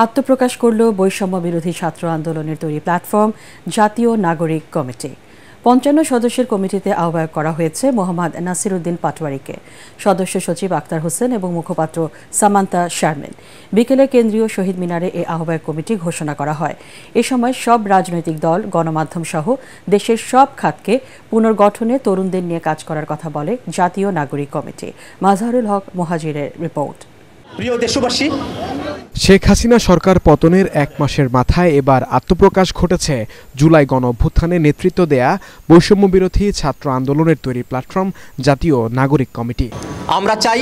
আত্মপ্রকাশ করল বৈষম্য বিরোধী ছাত্র আন্দোলনের তৈরি প্ল্যাটফর্ম জাতীয় নাগরিক কমিটি। ৫৫ সদস্যের কমিটিতে আহ্বায়ক করা হয়েছে মোহাম্মদ নাসিরউদ্দিন পাটোয়ারীকে, সদস্য সচিব আক্তার হোসেন এবং মুখপাত্র সামান্তা শারমিন। বিকেলে কেন্দ্রীয় শহীদ মিনারে এই আহ্বায়ক কমিটি ঘোষণা করা হয়। এ সময় সব রাজনৈতিক দল, গণমাধ্যম সহ দেশের সব খাতকে পুনর্গঠনে তরুণদের নিয়ে কাজ করার কথা বলে জাতীয় নাগরিক কমিটি। মাজহারুল হক মুহাজিরের রিপোর্ট। প্রিয় দেশবাসী, শেখ হাসিনা সরকার পতনের এক মাসের মাথায় এবার আত্মপ্রকাশ ঘটেছে জুলাই গণঅভ্যুত্থানে নেতৃত্ব দেয়া বৈষম্য বিরোধী ছাত্র আন্দোলনের তৈরি প্ল্যাটফর্ম জাতীয় নাগরিক কমিটি। আমরা চাই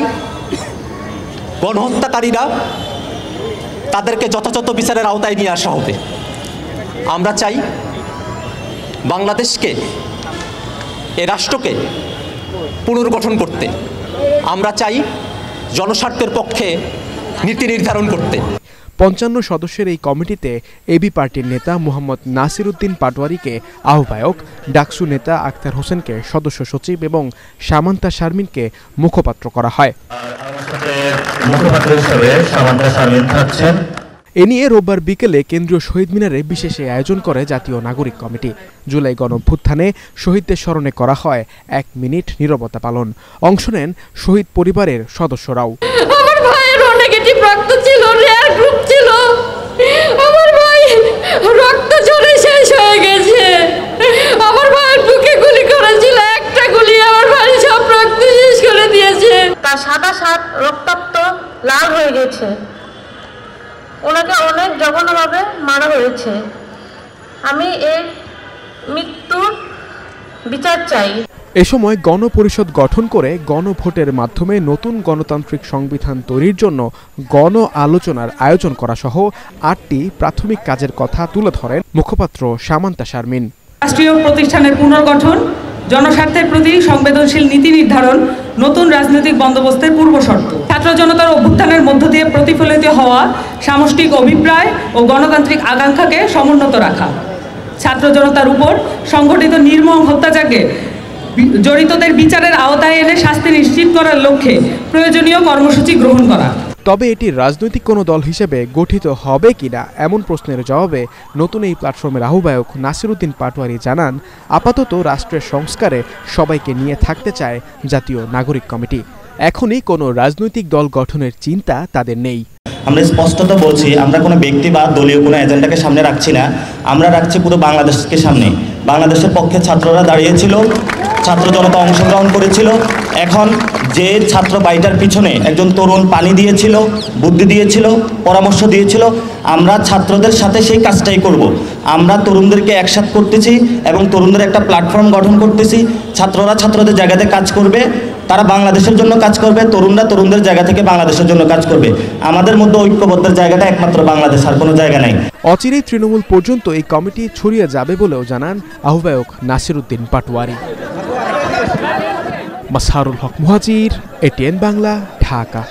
গণহত্যাকারীরা তাদেরকে যথাযথ বিচারের আওতায় নিয়ে আসা হবে। আমরা চাই বাংলাদেশকে, এ রাষ্ট্রকে পুনর্গঠন করতে। আমরা চাই জনস্বার্থের পক্ষে নীতি নির্ধারণ করতে। ৫৫ সদস্যের এই কমিটিতে এবি পার্টির নেতা মোহাম্মদ নাসিরউদ্দিন পাটোয়ারীকে আহ্বায়ক, ডাকসু নেতা আক্তার হোসেনকে সদস্য সচিব এবং সামান্তা শারমিনকে মুখপাত্র করা হয়। এ নিয়ে রোববার বিকেলে কেন্দ্রীয় শহীদ মিনারে বিশেষ আয়োজন করে জাতীয় নাগরিক কমিটি। জুলাই গণঅভ্যুত্থানে শহীদদের স্মরণে করা হয় ১ মিনিট নীরবতা পালন। অংশ নেন শহীদ পরিবারের সদস্যরাও। আমার ভাইয়ের নেগেটিভ রক্ত ছিল, রেয়ার গ্রুপ ছিল। আমার ভাই রক্ত ঝরে শেষ হয়ে গেছে। আমার ভাইয়ের বুকে গুলি করেছিল, একটা গুলি আমার ভাই সব রক্ত শেষ করে দিয়েছে। তার সাদা শার্ট রক্তাক্ত লাল হয়ে গেছে। ওনাকে অনেক জঘন্যভাবে মারা হয়েছে। আমি এর মৃত্যুর বিচার চাই। এ সময় গণপরিষদ গঠন করে গণভোটের মাধ্যমে নতুন গণতান্ত্রিক সংবিধান তৈরির জন্য গণ আলোচনার আয়োজন করা সহ ৮টি প্রাথমিক কাজের কথা তুলে ধরেন মুখপাত্র সামান্তা শারমিন। রাষ্ট্রীয় প্রতিষ্ঠানের পুনর্গঠন, জনস্বার্থের প্রতি সংবেদনশীল নীতি নির্ধারণ, নতুন রাজনৈতিক বন্দোবস্তের পূর্বশর্ত, ছাত্র জনতার অভ্যুত্থানের মধ্য দিয়ে প্রতিফলিত হওয়া সামষ্টিক অভিপ্রায় ও গণতান্ত্রিক আকাঙ্ক্ষাকে সমুন্নত রাখা, ছাত্র জনতার উপর সংঘটিত নির্মম হত্যাযজ্ঞে জড়িতদের বিচারের আওতায় এনে শাস্তি নিশ্চিত করার লক্ষ্যে প্রয়োজনীয় কর্মসূচি গ্রহণ করা। তবে এটি রাজনৈতিক কোনো দল হিসেবে গঠিত হবে কিনা এমন প্রশ্নের জবাবে নতুন এই প্ল্যাটফর্মের আহ্বায়ক নাসিরউদ্দিন পাটোয়ারী জানান, আপাতত রাষ্ট্রের সংস্কারে সবাইকে নিয়ে থাকতে চায় জাতীয় নাগরিক কমিটি। এখনই কোনো রাজনৈতিক দল গঠনের চিন্তা তাদের নেই। আমরা স্পষ্টত বলছি, আমরা কোনো ব্যক্তি বা দলীয় কোনো এজেন্ডাকে সামনে রাখছি না। আমরা রাখছি পুরো বাংলাদেশকে সামনে। বাংলাদেশের পক্ষে ছাত্ররা দাঁড়িয়েছিল, ছাত্র জনতা অংশগ্রহণ করেছিল। এখন যে ছাত্র বাড়িটার পিছনে একজন তরুণ পানি দিয়েছিল, বুদ্ধি দিয়েছিল, পরামর্শ দিয়েছিল, আমরা ছাত্রদের সাথে সেই কাজটাই করব। আমরা তরুণদেরকে একসাথ করতেছি এবং তরুণদের একটা প্ল্যাটফর্ম গঠন করতেছি। ছাত্ররা ছাত্রদের জায়গাতে কাজ করবে, তারা বাংলাদেশের জন্য কাজ করবে, তরুণরা তরুণদের জায়গা থেকে বাংলাদেশের জন্য কাজ করবে। আমাদের মধ্যে ঐক্যবদ্ধের জায়গাটা একমাত্র বাংলাদেশ, আর কোনো জায়গা নাই। অচিরেই তৃণমূল পর্যন্ত এই কমিটি ছড়িয়ে যাবে বলেও জানান আহ্বায়ক নাসিরউদ্দিন পাটোয়ারী। মাজহারুল হক মুহাজির, এটিএন বাংলা, ঢাকা।